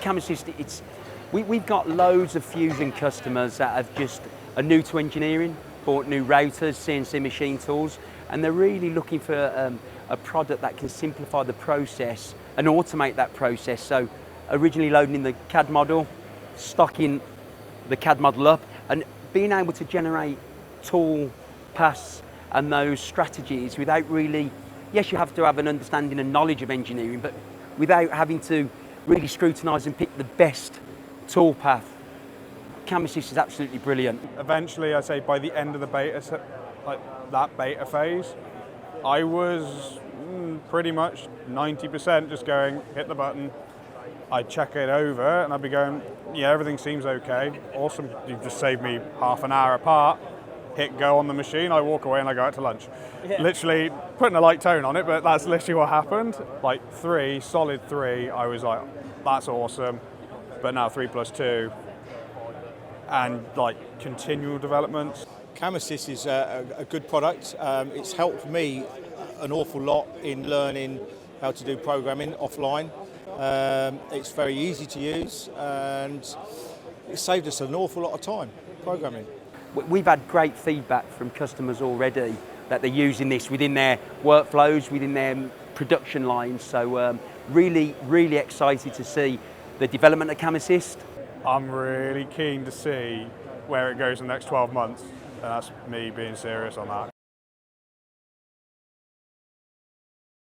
Cam Assist, we've got loads of Fusion customers that are new to engineering, bought new routers, CNC machine tools, and they're really looking for a product that can simplify the process and automate that process. So originally loading in the CAD model, stocking the CAD model up, and being able to generate tool paths and those strategies without really, yes, you have to have an understanding and knowledge of engineering, but without having to really scrutinise and pick the best tool path. Cam Assist is absolutely brilliant. Eventually, I say by the end of the beta, like that beta phase, I was pretty much 90% just going, hit the button, I'd check it over and I'd be going, yeah, everything seems okay, awesome, you've just saved me half an hour apart, hit go on the machine, I walk away and I go out to lunch. Yeah. Literally putting a light tone on it, but that's literally what happened. Like solid three, I was like, that's awesome, but now 3+2, and like continual developments. Cam Assist is a good product. It's helped me an awful lot in learning how to do programming offline. It's very easy to use and it saved us an awful lot of time programming. We've had great feedback from customers already that they're using this within their workflows, within their production lines. So really, really excited to see the development of Cam Assist. I'm really keen to see where it goes in the next 12 months, and that's me being serious on that.